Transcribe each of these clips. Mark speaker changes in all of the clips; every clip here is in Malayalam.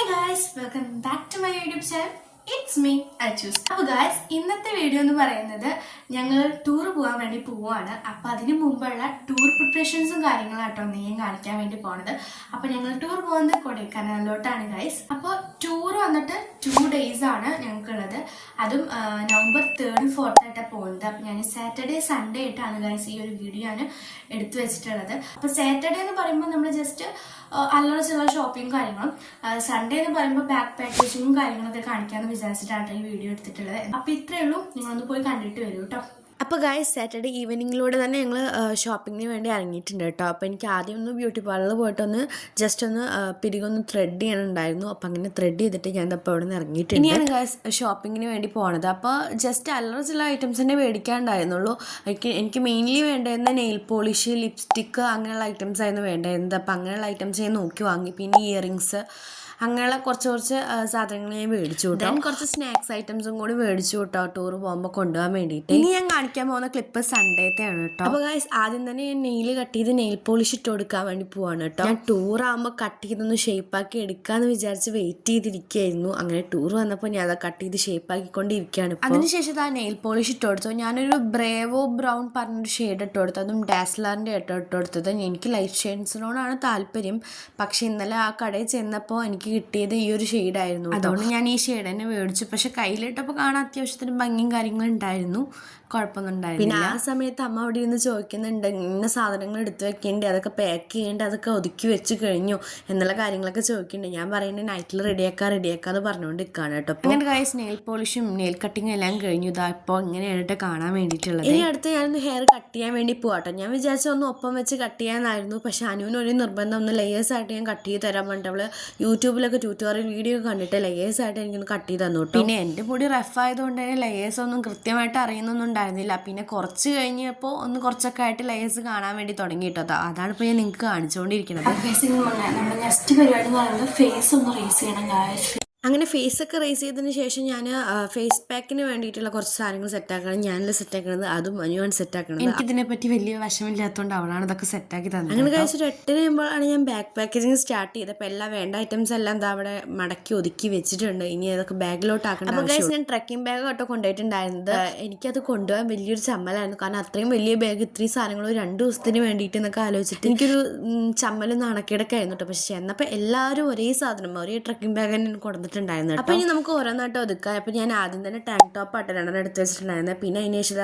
Speaker 1: Hi guys, welcome back to my YouTube channel. It's me, Achus. അപ്പോൾ ഗായ്സ് ഇന്നത്തെ വീഡിയോ എന്ന് പറയുന്നത് ഞങ്ങൾ ടൂർ പോകാൻ വേണ്ടി പോവാണ്. അപ്പോൾ അതിന് മുമ്പുള്ള ടൂർ പ്രിപ്പറേഷൻസും കാര്യങ്ങളാട്ടോ ഞാൻ കാണിക്കാൻ വേണ്ടി പോണത്. അപ്പോൾ ഞങ്ങൾ ടൂർ പോകുന്നത് കൊടൈക്കനാലിലോട്ടാണ് ഗായ്സ്. അപ്പോൾ ടൂർ വന്നിട്ട് 2 days ആണ് ഞങ്ങൾക്കുള്ളത്. അതും November 3rd 4th ആയിട്ടാണ് പോകുന്നത്. അപ്പോൾ ഞാൻ സാറ്റർഡേ സൺഡേ ആയിട്ടാണ് ഗായ്സ് ഈ ഒരു വീഡിയോ ഞാൻ എടുത്തു വെച്ചിട്ടുള്ളത്. അപ്പോൾ സാറ്റർഡേ എന്ന് പറയുമ്പോൾ നമ്മൾ ജസ്റ്റ് അല്ലറ ചില്ലറ ഷോപ്പിംഗ് കാര്യങ്ങളും, സൺഡേ എന്ന് പറയുമ്പോൾ ബാക്ക് പാക്കേജിങ്ങും കാര്യങ്ങളൊക്കെ കാണിക്കാമെന്ന് വിചാരിച്ചിട്ടാണ് ഈ വീഡിയോ എടുത്തിട്ടുള്ളത്. അപ്പോൾ ഇത്രയേ ഉള്ളൂ, നിങ്ങളൊന്ന് പോയി കണ്ടിട്ട് വരൂ കേട്ടോ. അപ്പോൾ ഗായ്സ് സാറ്റർഡേ ഈവനിങ്ങിലൂടെ തന്നെ ഞങ്ങൾ ഷോപ്പിങ്ങിന് വേണ്ടി ഇറങ്ങിയിട്ടുണ്ട് കേട്ടോ. അപ്പോൾ എനിക്ക് ആദ്യം ഒന്ന് ബ്യൂട്ടി പാർലറിൽ പോയിട്ടൊന്ന് ജസ്റ്റ് ഒന്ന് പിരികൊന്ന് ത്രെഡ് ചെയ്യാനുണ്ടായിരുന്നു. അപ്പോൾ അങ്ങനെ ത്രെഡ് ചെയ്തിട്ട് ഞാൻ ഇപ്പോൾ അവിടെ നിന്ന് ഇറങ്ങിയിട്ടുണ്ട്. ഇനിയാണ് ഗായ്സ് ഷോപ്പിങ്ങിന് വേണ്ടി പോണത്. അപ്പോൾ ജസ്റ്റ് അല്ലറ ചില ഐറ്റംസ് തന്നെ മേടിക്കാനുണ്ടായിരുന്നുള്ളൂ. എനിക്ക് മെയിൻലി വേണ്ടിയിരുന്ന നെയിൽ പോളിഷ്, ലിപ്സ്റ്റിക്ക് അങ്ങനെയുള്ള ഐറ്റംസ് ആയിരുന്നു വേണ്ടിയിരുന്നത്. അപ്പോൾ അങ്ങനെയുള്ള ഐറ്റംസ് ഞാൻ നോക്കി വാങ്ങി. പിന്നെ ഇയറിങ്സ് അങ്ങനെയുള്ള കുറച്ച് സാധനങ്ങൾ ഞാൻ മേടിച്ചു കിട്ടോ. കുറച്ച് സ്നാക്സ് ഐറ്റംസും കൂടി മേടിച്ചു കിട്ടോ ടൂർ പോകുമ്പോൾ കൊണ്ടുപോകാൻ വേണ്ടിയിട്ട്. ഇനി ഞാൻ കാണിക്കാൻ പോകുന്ന ക്ലിപ്പ് സൺഡേത്തെയാണ് കേട്ടോ. അപ്പോൾ ഗൈസ് ആദ്യം തന്നെ ഞാൻ നെയിൽ കട്ട് ചെയ്ത് നെയിൽ പോളിഷ് ഇട്ട് കൊടുക്കാൻ വേണ്ടി പോവാണ് കേട്ടോ. ഞാൻ ടൂർ ആകുമ്പോൾ കട്ട് ചെയ്തൊന്ന് ഷേപ്പാക്കി എടുക്കാന്ന് വിചാരിച്ച് വെയിറ്റ് ചെയ്തിരിക്കുകയായിരുന്നു. അങ്ങനെ ടൂർ വന്നപ്പോൾ ഞാൻ അത് കട്ട് ചെയ്ത് ഷേപ്പാക്കിക്കൊണ്ടിരിക്കുകയാണ്. അതിനുശേഷം ആ നെയിൽ പോളിഷ് ഇട്ട് കൊടുത്തു. ഞാനൊരു ബ്രേവോ ബ്രൗൺ പറഞ്ഞൊരു ഷെയ്ഡ് ഇട്ട് കൊടുത്തു. അതും ഡാസ്ലറിൻ്റെ ഇട്ട് കൊടുത്തത്. എനിക്ക് ലൈറ്റ് ഷെയ്ഡ്സിനോടാണ് താല്പര്യം. പക്ഷെ ഇന്നലെ ആ കടയിൽ ചെന്നപ്പോൾ എനിക്ക് കിട്ടിയത് ഈ ഒരു ഷെയ്ഡായിരുന്നു. അതുകൊണ്ട് ഞാൻ ഈ ഷെയ്ഡ് തന്നെ മേടിച്ചു. പക്ഷെ കയ്യിലിട്ടപ്പോൾ കാണാൻ അത്യാവശ്യത്തിന് ഭംഗിയും കാര്യങ്ങളും ഉണ്ടായിരുന്നു, കുഴപ്പമൊന്നും ഉണ്ടായിരുന്നു. പിന്നെ ആ സമയത്ത് അമ്മ അവിടെ ഇരുന്ന് ചോദിക്കുന്നുണ്ട്, ഇന്ന സാധനങ്ങൾ എടുത്തു വെക്കേണ്ടേ, അതൊക്കെ പാക്ക് ചെയ്യേണ്ടത്, അതൊക്കെ ഒതുക്കി വെച്ച് കഴിഞ്ഞു എന്നുള്ള കാര്യങ്ങളൊക്കെ ചോദിക്കുന്നുണ്ട്. ഞാൻ പറയുന്നത് നൈറ്റിൽ റെഡിയാക്കാന്ന് പറഞ്ഞുകൊണ്ട് നിൽക്കുകയാണ് കേട്ടോ. അങ്ങനെ ഗൈസ് നെയിൽ പോളിഷും നെയിൽ കട്ടിങ്ങും എല്ലാം കഴിഞ്ഞു. ഇതാ ഇപ്പോൾ ഇങ്ങനെയായിട്ട് കാണാൻ വേണ്ടിയിട്ടുള്ളത്. ഇനി അടുത്ത് ഞാനൊന്ന് ഹെയർ കട്ട് ചെയ്യാൻ വേണ്ടി പോവാട്ടോ. ഞാൻ വിചാരിച്ച ഒന്ന് ഒപ്പം വെച്ച് കട്ട് ചെയ്യാനായിരുന്നു. പക്ഷെ അനുവിന് ഒരു നിർബന്ധം, ഒന്ന് ലേയേഴ്സായിട്ട് ഞാൻ കട്ട് ചെയ്ത് തരാൻ വേണ്ടി അവള് യൂട്യൂബിലൊക്കെ ട്യൂട്ടോറിയൽ വീഡിയോ ഒക്കെ കണ്ടിട്ട് ലേയേഴ്സായിട്ട് എനിക്കൊന്ന് കട്ട് ചെയ്ത് തന്നു. പിന്നെ എൻ്റെ മുടി റഫ് ആയതുകൊണ്ട് തന്നെ ലേയേഴ്സ് ഒന്നും കൃത്യമായിട്ട് അറിയുന്നൊന്നും ഉണ്ടായിരുന്നില്ല. പിന്നെ കുറച്ച് കഴിഞ്ഞപ്പോൾ കുറച്ചൊക്കെ ആയിട്ട് ലേയേഴ്സ് കാണാൻ വേണ്ടി തുടങ്ങി കേട്ടോ. അതാണ് ഇപ്പോൾ ഞാൻ നിങ്ങൾക്ക് കാണിച്ചുകൊണ്ടിരിക്കുന്നത്. നമ്മുടെ നെക്സ്റ്റ് പരിപാടി എന്ന് പറയുന്നത് ഫേസ് ഒന്ന് റേസ് ചെയ്യണം ഗായ്സ്. അങ്ങനെ ഫേസൊക്കെ റേസ് ചെയ്തതിന് ശേഷം ഞാൻ ഫേസ് പാക്കിന് വേണ്ടിയിട്ടുള്ള കുറച്ച് സാധനങ്ങൾ സെറ്റാക്കണം. ഞാനല്ല സെറ്റാക്കണത്, അതും മനുവാണ് സെറ്റാക്കണത്. എനിക്കിതിനെപ്പറ്റി വലിയ വശമില്ലാത്തതുകൊണ്ട് അവളാണ് ഇതൊക്കെ സെറ്റാക്കി തന്നത്. അങ്ങനെ കഴിച്ച് ഒരു 8 കഴിയുമ്പോഴാണ് ഞാൻ ബാക്ക് പാക്കേജിങ് സ്റ്റാർട്ട് ചെയ്തത്. അപ്പോൾ എല്ലാം വേണ്ട ഐറ്റംസ് എല്ലാം എന്താ അവിടെ മടക്കി ഒതുക്കി വെച്ചിട്ടുണ്ട്. ഇനി അതൊക്കെ ബാഗിലോട്ട് ആക്കണം. അപ്പോൾ ഗൈസ് ഞാൻ ട്രക്കിംഗ് ബാഗ് കേട്ടോ കൊണ്ടുപോയിട്ടുണ്ടായിരുന്നത്. എനിക്കത് കൊണ്ടുപോകാൻ വലിയൊരു ചമ്മലായിരുന്നു. കാരണം അത്രയും വലിയ ബാഗ്, ഇത്രയും സാധനങ്ങൾ 2 ദിവസത്തിന് വേണ്ടിയിട്ട് എന്നൊക്കെ ആലോചിച്ചിട്ട് എനിക്കൊരു ചമ്മലും നാണക്കേടൊക്കെ ആയിരുന്നു കേട്ടോ. പക്ഷെ ചെന്നപ്പോൾ എല്ലാവരും ഒരേ സാധനം, ഒരേ ട്രക്കിംഗ് ബാഗ് തന്നെ കൊണ്ടുവന്നിട്ടുണ്ടായിരുന്നു. അപ്പൊ ഇനി നമുക്ക് ഓരോന്നായിട്ട് ഒതുക്കാം. അപ്പൊ ഞാൻ ആദ്യം തന്നെ ടാങ്ക് ടോപ്പ് ആയിട്ട് 2 എടുത്ത് വെച്ചിട്ടുണ്ടായിരുന്നത്. പിന്നെ അതിന് ശേഷം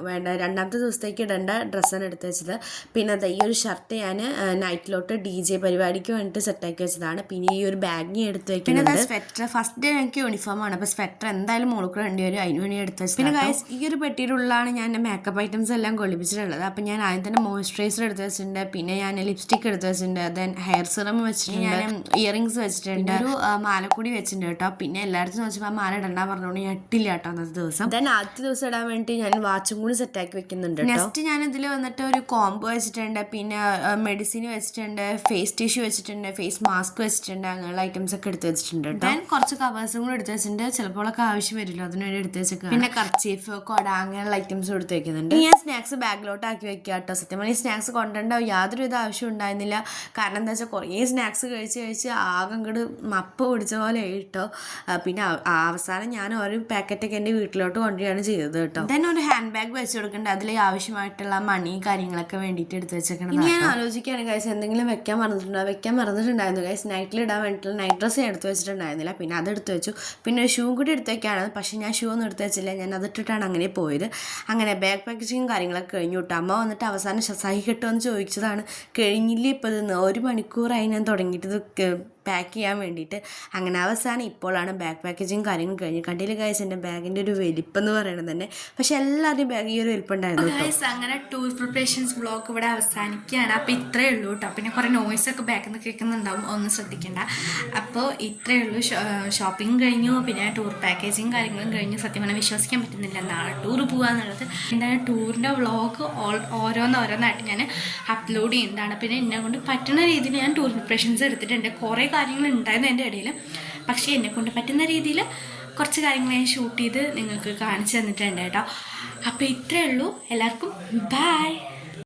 Speaker 1: വേണ്ട 2ാമത്തെ ദിവസത്തേക്ക് ഇടേണ്ട ഡ്രസ്സാണ് എടുത്ത് വെച്ചത്. പിന്നെ ഈ ഒരു ഷർട്ട് ഞാൻ നൈറ്റിലോട്ട് DJ പരിപാടിക്ക് വേണ്ടിയിട്ട് സെറ്റാക്കി വെച്ചതാണ്. പിന്നെ ഈ ഒരു ബാഗ് എടുത്ത് വെക്കുന്നത്. പിന്നെ സ്വെറ്റർ ഫസ്റ്റ് ഡേ എനിക്ക് യൂണിഫോം ആണ്. അപ്പോൾ സ്വെറ്റർ എന്തായാലും മോൾക്ക് വേണ്ടി വരും, അതിന് വേണ്ടി എടുത്ത് വെച്ചത്. പിന്നെ ഗൈസ് ഈ ഒരു പെട്ടിയിലുള്ളതാണ് ഞാൻ മേക്കപ്പ് ഐറ്റംസ് എല്ലാം കൊള്ളിപ്പിച്ചിട്ടുള്ളത്. അപ്പം ഞാൻ ആദ്യം തന്നെ മോയ്സ്ചറൈസർ എടുത്ത് വെച്ചിട്ടുണ്ട്. പിന്നെ ഞാൻ ലിപ്സ്റ്റിക് എടുത്ത് വെച്ചിട്ടുണ്ട്. ദെൻ ഹെയർ സിറം വെച്ചിട്ടുണ്ട്. ഞാൻ ഇയറിങ്സ് വെച്ചിട്ടുണ്ട്. ഒരു മാലക്കൂടി വെച്ചിട്ടുണ്ട് കേട്ടോ. പിന്നെ എല്ലായിടത്തും വെച്ചപ്പോൾ മാല ഇടണ്ടാ പറഞ്ഞുകൊണ്ട് ഞാൻ ഇട്ടില്ല കേട്ടോ അന്നത്തെ ദിവസം. ദെൻ ആദ്യത്തെ ദിവസം ഇടാൻ വേണ്ടി ഞാൻ വാച്ചും കൂടി സെറ്റാക്കി വെക്കുന്നുണ്ട്. നെക്സ്റ്റ് ഞാൻ ഇതിൽ വന്നിട്ട് ഒരു കോംബോ വെച്ചിട്ടുണ്ട്. പിന്നെ മെഡിസിൻ വെച്ചിട്ടുണ്ട്, ഫേസ് ടിഷ്യൂ വെച്ചിട്ടുണ്ട്, ഫേസ് മാസ്ക് വെച്ചിട്ടുണ്ട്, അങ്ങനെയുള്ള ഐറ്റംസ് ഒക്കെ എടുത്ത് വെച്ചിട്ടുണ്ട്. ദെൻ കുറച്ച് കവേഴ്സും കൂടി എടുത്ത് വെച്ചിട്ടുണ്ട്. ചിലപ്പോഴൊക്കെ ആവശ്യം വരില്ല, അതിനുവേണ്ടി എടുത്ത് വെച്ചേക്കാം. പിന്നെ കർച്ചീഫ്, കൊട അങ്ങനെയുള്ള ഐറ്റംസും എടുത്ത് വെക്കുന്നുണ്ട്. ഞാൻ സ്നാക്സ് ബാഗിലോട്ട് ആക്കി വെക്കുക കേട്ടോ. സത്യം പറഞ്ഞാൽ ഈ സ്നാക്സ് കൊണ്ടുണ്ടാവും യാതൊരു വിധ ആവശ്യം ഉണ്ടായിരുന്നില്ല. കാരണം എന്താ വെച്ചാൽ കുറേ സ്നാക്സ് കഴിച്ച് ആകെ അങ്ങോട്ട് മപ്പ് പിടിച്ച പോലെ കേട്ടോ. പിന്നെ അവസാനം ഞാൻ ഒരു പാക്കറ്റൊക്കെ എൻ്റെ വീട്ടിലോട്ട് കൊണ്ടുവരികയാണ് ചെയ്തത് കേട്ടോ. ദെൻ ഒരു ഹാൻഡ് ബാഗ് വെച്ച് കൊടുക്കേണ്ടത്. അതിൽ ആവശ്യമായിട്ടുള്ള മണി കാര്യങ്ങളൊക്കെ വേണ്ടിയിട്ട് എടുത്ത് വെച്ചേക്കണം. ഇനി ഞാൻ ആലോചിക്കുകയാണ് ഗൈസ്, എന്തെങ്കിലും വെക്കാൻ മറന്നിട്ടുണ്ടായിരുന്നു ഗൈസ്. നൈറ്റിൽ ഇടാൻ വേണ്ടിയിട്ടുള്ള നൈറ്റ് ഡ്രസ്സ് ഞാൻ എടുത്ത് വെച്ചിട്ടുണ്ടായിരുന്നില്ല. പിന്നെ അതെടുത്ത് വെച്ചു. പിന്നെ ഒരു ഷൂ കൂടി എടുത്ത് വെക്കാണ്. പക്ഷേ ഞാൻ ഷൂ ഒന്നും എടുത്ത് വെച്ചില്ല, ഞാൻ അതിട്ടിട്ടാണ് അങ്ങനെ പോയത്. അങ്ങനെ ബാഗ് പാക്കേജിങ് കാര്യങ്ങളൊക്കെ കഴിഞ്ഞു കേട്ടോ. അമ്മ വന്നിട്ട് അവസാനം സഹി കിട്ടുമെന്ന് ചോദിച്ചതാണ്. കഴിഞ്ഞില്ലേ ഇപ്പോൾ ഇത് 1 മണിക്കൂറായി ഞാൻ തുടങ്ങിയിട്ട് ഇത് പാക്ക് ചെയ്യാൻ വേണ്ടിയിട്ട്. അങ്ങനെ അവസാനം ഇപ്പോഴാണ് ബാഗ് പാക്കേജിങ് കാര്യങ്ങൾ കഴിഞ്ഞ്. കണ്ടില്ല ഗൈസ് എൻ്റെ ബാഗിൻ്റെ ഒരു വലിപ്പം എന്ന് പറയുന്നത് തന്നെ. പക്ഷെ എല്ലാവരുടെയും ബാഗ് ഈ ഒരു വലിപ്പം ഉണ്ടായിരുന്നു ഗൈസ്. അങ്ങനെ ടൂർ പ്രിപ്പറേഷൻസ് വ്ളോഗ് ഇവിടെ അവസാനിക്കുകയാണ്. അപ്പോൾ ഇത്രയേ ഉള്ളൂ കേട്ടോ. പിന്നെ കുറേ നോയ്സൊക്കെ ബാക്കിൽ നിന്ന് കേൾക്കുന്നുണ്ടാവും, ഒന്നും ശ്രദ്ധിക്കേണ്ട. അപ്പോൾ ഇത്രയേ ഉള്ളൂ. ഷോപ്പിംഗ് കഴിഞ്ഞു, പിന്നെ ടൂർ പാക്കേജിങ് കാര്യങ്ങളും കഴിഞ്ഞു. സത്യം പറഞ്ഞാൽ വിശ്വസിക്കാൻ പറ്റുന്നില്ല നാളെ ടൂർ പോകാന്നുള്ളത്. എന്തായാലും ടൂറിൻ്റെ വ്ളോഗ് ഓരോന്നായിട്ട് ഞാൻ അപ്ലോഡ് ചെയ്യുന്നതാണ്. പിന്നെ എന്നെ കൊണ്ട് പറ്റുന്ന രീതിയിൽ ഞാൻ ടൂർ പ്രിപ്പറേഷൻസ് എടുത്തിട്ടുണ്ട്. കുറേ കാര്യങ്ങളുണ്ടായിരുന്നു എൻ്റെ ഇടയിൽ. പക്ഷേ എന്നെക്കൊണ്ട് പറ്റുന്ന രീതിയിൽ കുറച്ച് കാര്യങ്ങൾ ഞാൻ ഷൂട്ട് ചെയ്ത് നിങ്ങൾക്ക് കാണിച്ചു തന്നിട്ടുണ്ട് കേട്ടോ. അപ്പോൾ ഇത്രയേ ഉള്ളൂ. എല്ലാവർക്കും ബൈ.